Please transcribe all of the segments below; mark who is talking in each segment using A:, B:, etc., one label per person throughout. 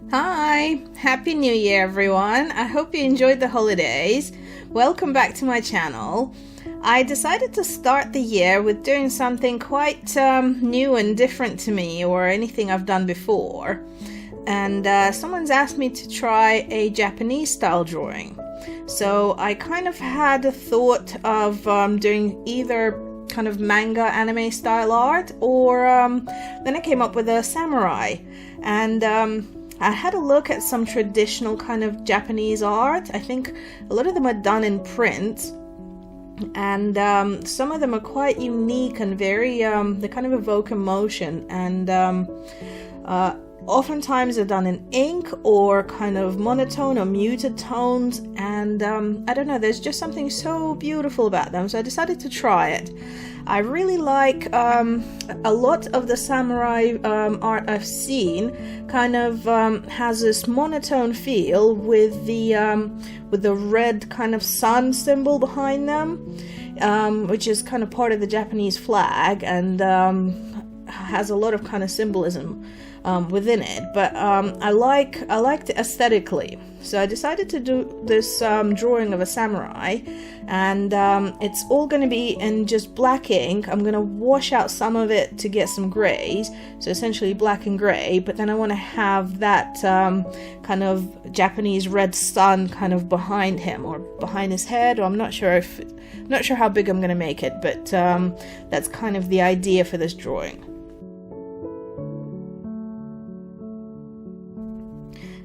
A: Hi! Happy New Year, everyone! I hope you enjoyed the holidays. Welcome back to my channel. I decided to start the year with doing something quite new and different to me or anything I've done before. And someone's asked me to try a Japanese style drawing. So I kind of had a thought of doing either kind of manga anime style art or then I came up with a samurai. And I had a look at some traditional kind of Japanese art. I think a lot of them are done in print, and some of them are quite unique and very, they kind of evoke emotion, and oftentimes they're done in ink or kind of monotone or muted tones, and I don't know, there's just something so beautiful about them, so I decided to try it. I really like a lot of the samurai art I've seen kind of has this monotone feel with the red kind of sun symbol behind them, which is kind of part of the Japanese flag, and has a lot of kind of symbolism within it, but I liked it aesthetically, so I decided to do this drawing of a samurai, and it's all going to be in just black ink. I'm going to wash out some of it to get some grays, so essentially black and gray, but then I want to have that kind of Japanese red sun kind of behind him or behind his head, or I'm not sure how big I'm going to make it, but that's kind of the idea for this drawing.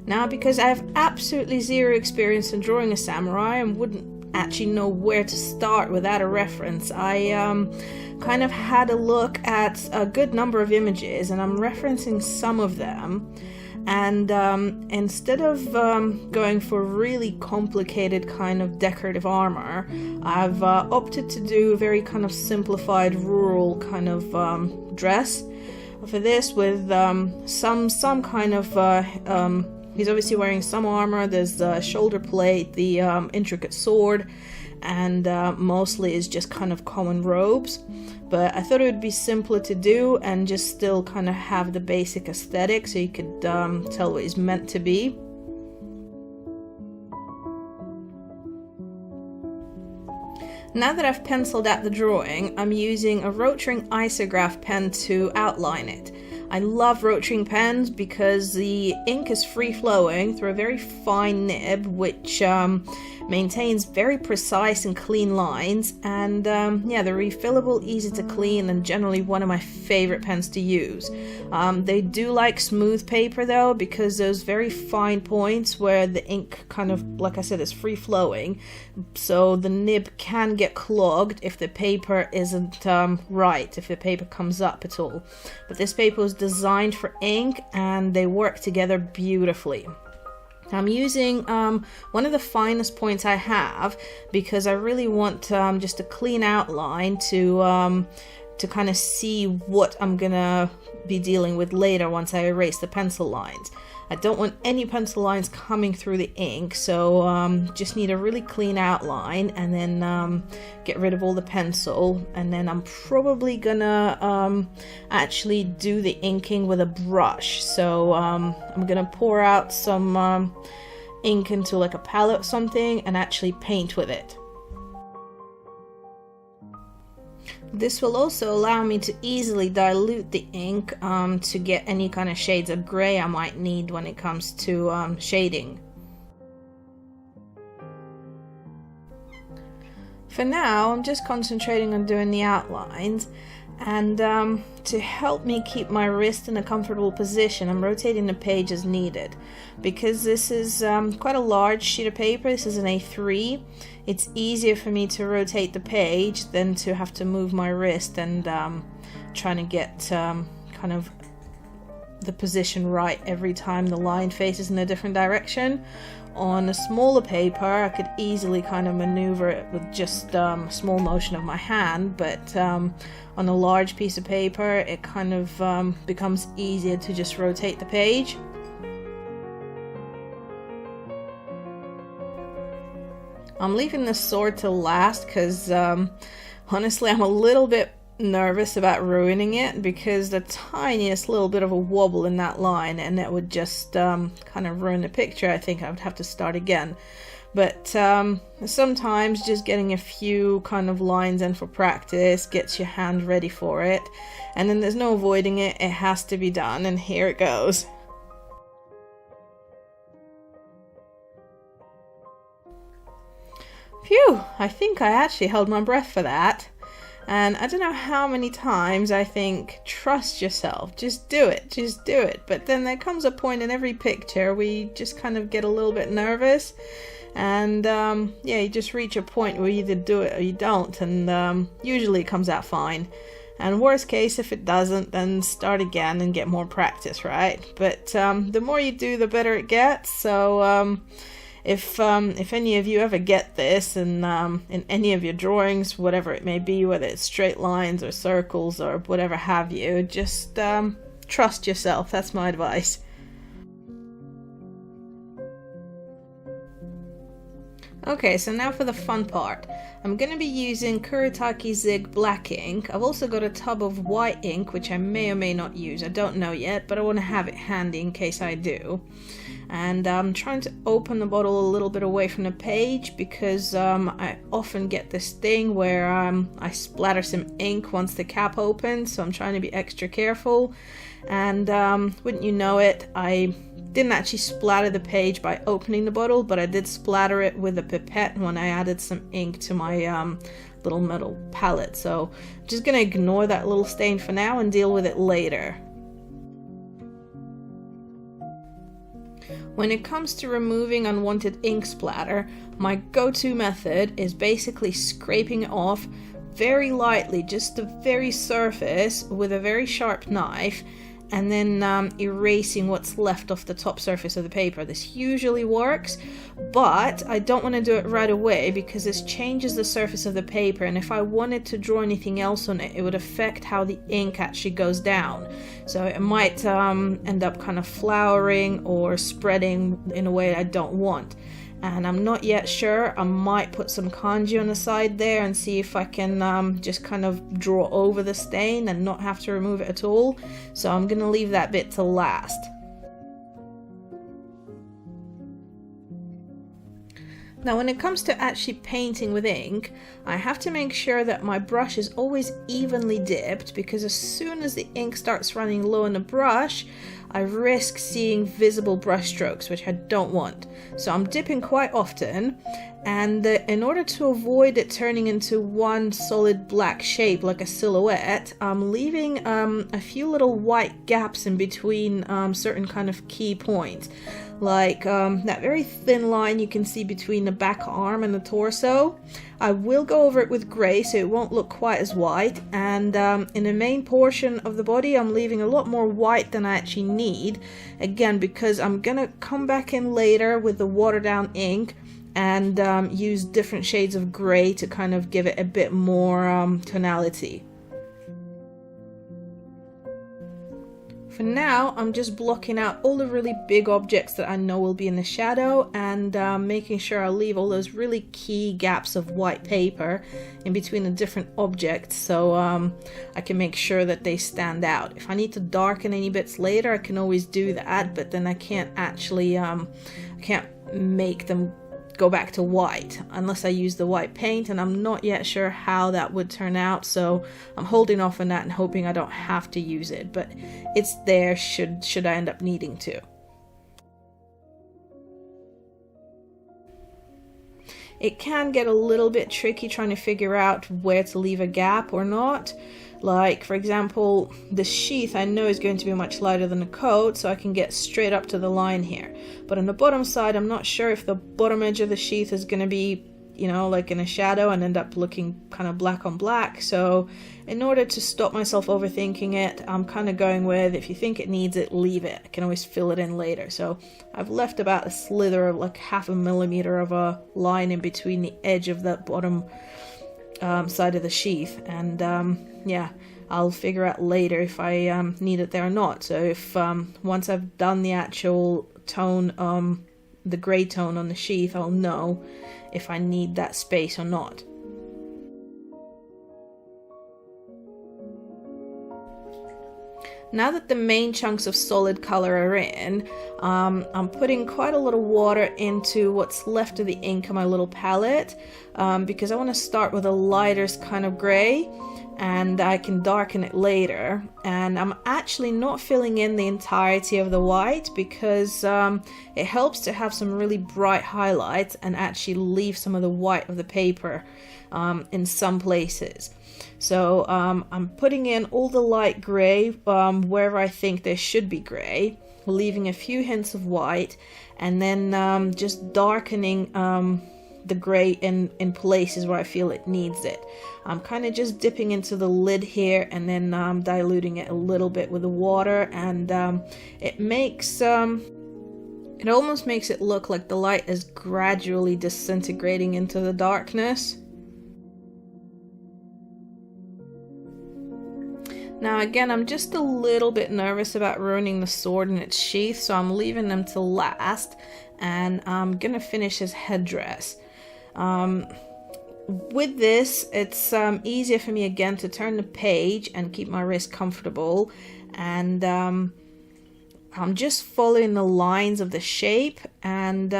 A: Now, because I have absolutely zero experience in drawing a samurai and wouldn't actually know where to start without a reference, I kind of had a look at a good number of images, and I'm referencing some of them. And instead of going for really complicated kind of decorative armor, I've opted to do a very kind of simplified rural kind of dress for this, with some kind of he's obviously wearing some armor. There's the shoulder plate, the intricate sword, and mostly is just kind of common robes. But I thought it would be simpler to do and just still kind of have the basic aesthetic so you could tell what he's meant to be. Now that I've penciled out the drawing, I'm using a Rotring Isograph pen to outline it. I love Rotring pens because the ink is free-flowing through a very fine nib, which maintains very precise and clean lines, and yeah, they're refillable, easy to clean, and generally one of my favorite pens to use. They do like smooth paper though, because those very fine points where the ink kind of, like I said, is free-flowing, so the nib can get clogged if the paper isn't right, if the paper comes up at all. But this paper was designed for ink, and they work together beautifully. I'm using one of the finest points I have because I really want just a clean outline to kind of see what I'm gonna be dealing with later once I erase the pencil lines. I don't want any pencil lines coming through the ink, so just need a really clean outline, and then get rid of all the pencil, and then I'm probably gonna actually do the inking with a brush. So I'm gonna pour out some ink into like a palette or something and actually paint with it. This will also allow me to easily dilute the ink to get any kind of shades of gray I might need when it comes to shading. For now, I'm just concentrating on doing the outlines, and to help me keep my wrist in a comfortable position, I'm rotating the page as needed. Because this is quite a large sheet of paper, this is an A3, it's easier for me to rotate the page than to have to move my wrist and trying to get kind of the position right every time the line faces in a different direction. On a smaller paper, I could easily kind of maneuver it with just a small motion of my hand, but on a large piece of paper, it kind of becomes easier to just rotate the page. I'm leaving the sword till last because honestly I'm a little bit nervous about ruining it, because the tiniest little bit of a wobble in that line and it would just kind of ruin the picture. I think I would have to start again. But sometimes just getting a few kind of lines in for practice gets your hand ready for it, and then there's no avoiding it. It has to be done, and here it goes. Phew, I think I actually held my breath for that. And I don't know how many times I think, trust yourself, just do it, just do it. But then there comes a point in every picture where you just kind of get a little bit nervous. And yeah, you just reach a point where you either do it or you don't. And usually it comes out fine. And worst case, if it doesn't, then start again and get more practice, right? But the more you do, the better it gets. So if any of you ever get this in any of your drawings, whatever it may be, whether it's straight lines or circles or whatever have you, just trust yourself. That's my advice. Okay, so now for the fun part. I'm going to be using Kuretake Zig black ink. I've also got a tub of white ink, which I may or may not use. I don't know yet, but I want to have it handy in case I do. And I'm trying to open the bottle a little bit away from the page, because I often get this thing where I splatter some ink once the cap opens, so I'm trying to be extra careful. And wouldn't you know it, I didn't actually splatter the page by opening the bottle, but I did splatter it with a pipette when I added some ink to my little metal palette. So I'm just going to ignore that little stain for now and deal with it later. When it comes to removing unwanted ink splatter, my go-to method is basically scraping it off very lightly, just the very surface with a very sharp knife, and then erasing what's left off the top surface of the paper. This usually works, but I don't want to do it right away because this changes the surface of the paper, and if I wanted to draw anything else on it, it would affect how the ink actually goes down. So it might end up kind of flowering or spreading in a way I don't want. And I'm not yet sure. I might put some kanji on the side there and see if I can just kind of draw over the stain and not have to remove it at all. So I'm going to leave that bit to last. Now when it comes to actually painting with ink, I have to make sure that my brush is always evenly dipped, because as soon as the ink starts running low on the brush, I risk seeing visible brush strokes, which I don't want. So I'm dipping quite often, and in order to avoid it turning into one solid black shape like a silhouette, I'm leaving a few little white gaps in between certain kind of key points. Like that very thin line you can see between the back arm and the torso. I will go over it with grey so it won't look quite as white, and in the main portion of the body I'm leaving a lot more white than I actually need, again because I'm gonna come back in later with the watered down ink and use different shades of grey to kind of give it a bit more tonality. For now, I'm just blocking out all the really big objects that I know will be in the shadow, and making sure I leave all those really key gaps of white paper in between the different objects, so I can make sure that they stand out. If I need to darken any bits later, I can always do that, but then I can't actually, I can't make them go back to white unless I use the white paint, and I'm not yet sure how that would turn out, so I'm holding off on that and hoping I don't have to use it, but it's there should I end up needing to. It can get a little bit tricky trying to figure out where to leave a gap or not. Like, for example, the sheath I know is going to be much lighter than the coat, so I can get straight up to the line here. But on the bottom side, I'm not sure if the bottom edge of the sheath is going to be, you know, like in a shadow and end up looking kind of black on black. So in order to stop myself overthinking it, I'm kind of going with, if you think it needs it, leave it. I can always fill it in later. So I've left about a slither of like 0.5 millimeter of a line in between the edge of that bottom side of the sheath, and yeah, I'll figure out later if I need it there or not. So if once I've done the actual tone, the gray tone on the sheath, I'll know if I need that space or not. Now that the main chunks of solid color are in, I'm putting quite a lot of water into what's left of the ink on my little palette, because I want to start with a lighter kind of gray, and I can darken it later. And I'm actually not filling in the entirety of the white because it helps to have some really bright highlights and actually leave some of the white of the paper in some places. So I'm putting in all the light gray wherever I think there should be gray, leaving a few hints of white, and then just darkening the gray in places where I feel it needs it. I'm kind of just dipping into the lid here and then diluting it a little bit with the water, and it makes it almost makes it look like the light is gradually disintegrating into the darkness. Now again, I'm just a little bit nervous about ruining the sword and its sheath, so I'm leaving them till last, and I'm gonna finish his headdress. With this, it's easier for me again to turn the page and keep my wrist comfortable, and I'm just following the lines of the shape and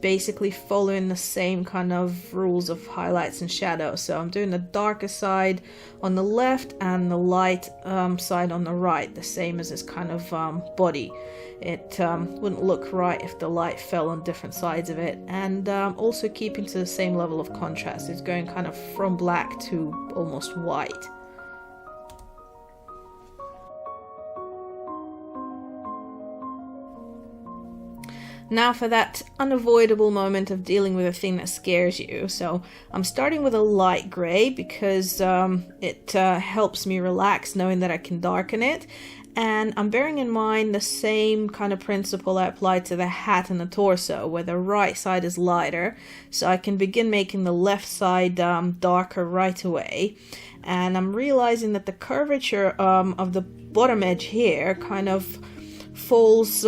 A: basically following the same kind of rules of highlights and shadows. So I'm doing the darker side on the left and the light side on the right, the same as this kind of body. It wouldn't look right if the light fell on different sides of it, and also keeping to the same level of contrast. It's going kind of from black to almost white. Now for that unavoidable moment of dealing with a thing that scares you. So I'm starting with a light gray because it helps me relax knowing that I can darken it. And I'm bearing in mind the same kind of principle I applied to the hat and the torso, where the right side is lighter. So I can begin making the left side darker right away. And I'm realizing that the curvature of the bottom edge here kind of falls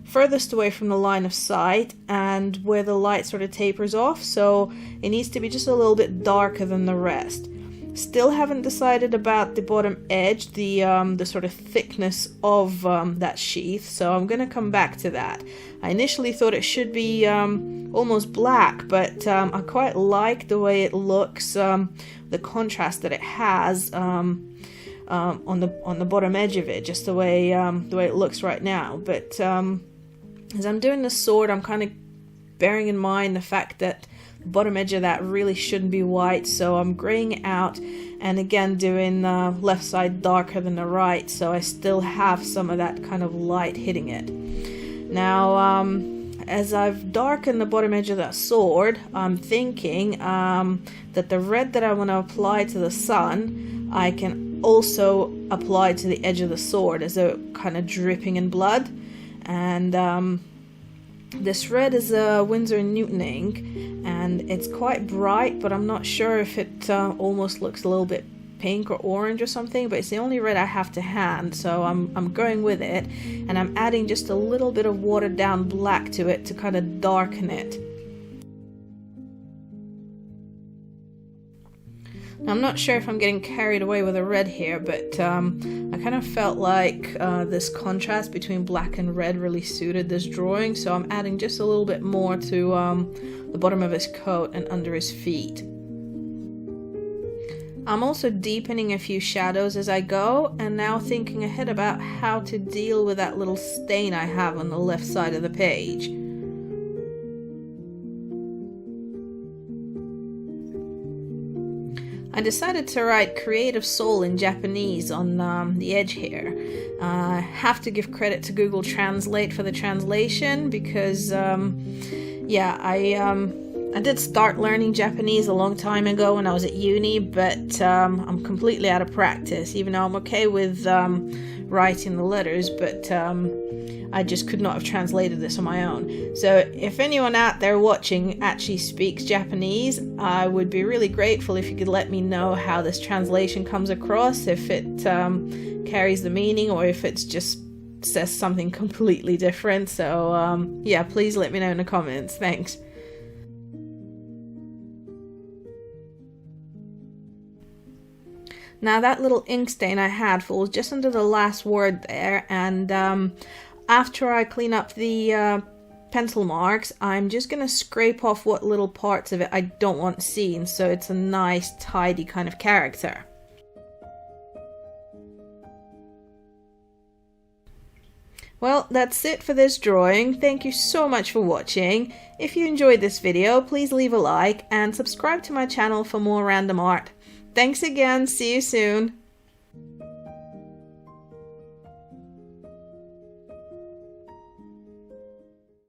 A: furthest away from the line of sight and where the light sort of tapers off, so it needs to be just a little bit darker than the rest. Still haven't decided about the bottom edge, the sort of thickness of that sheath, so I'm going to come back to that. I initially thought it should be almost black, but I quite like the way it looks, the contrast that it has on the bottom edge of it, just the way it looks right now. But as I'm doing the sword, I'm kind of bearing in mind the fact that the bottom edge of that really shouldn't be white, so I'm graying it out, and again doing the left side darker than the right, so I still have some of that kind of light hitting it. Now as I've darkened the bottom edge of that sword, I'm thinking that the red that I want to apply to the sun, I can also apply to the edge of the sword as though kind of dripping in blood. And this red is a Winsor & Newton ink, and it's quite bright, but I'm not sure if it almost looks a little bit pink or orange or something, but it's the only red I have to hand, so I'm going with it, and I'm adding just a little bit of watered down black to it to kind of darken it. I'm not sure if I'm getting carried away with the red here, but I kind of felt like this contrast between black and red really suited this drawing, so I'm adding just a little bit more to the bottom of his coat and under his feet. I'm also deepening a few shadows as I go, and now thinking ahead about how to deal with that little stain I have on the left side of the page. I decided to write Creative Soul in Japanese on the edge here. I have to give credit to Google Translate for the translation because, yeah, I did start learning Japanese a long time ago when I was at uni, but I'm completely out of practice, even though I'm okay with writing the letters, but I just could not have translated this on my own. So if anyone out there watching actually speaks Japanese, I would be really grateful if you could let me know how this translation comes across, if it carries the meaning or if it's just says something completely different. So yeah, please let me know in the comments. Thanks. Now that little ink stain I had falls just under the last word there, and after I clean up the pencil marks, I'm just going to scrape off what little parts of it I don't want seen, so it's a nice tidy kind of character. Well, that's it for this drawing. Thank you so much for watching. If you enjoyed this video, please leave a like and subscribe to my channel for more random art. Thanks again, see you soon.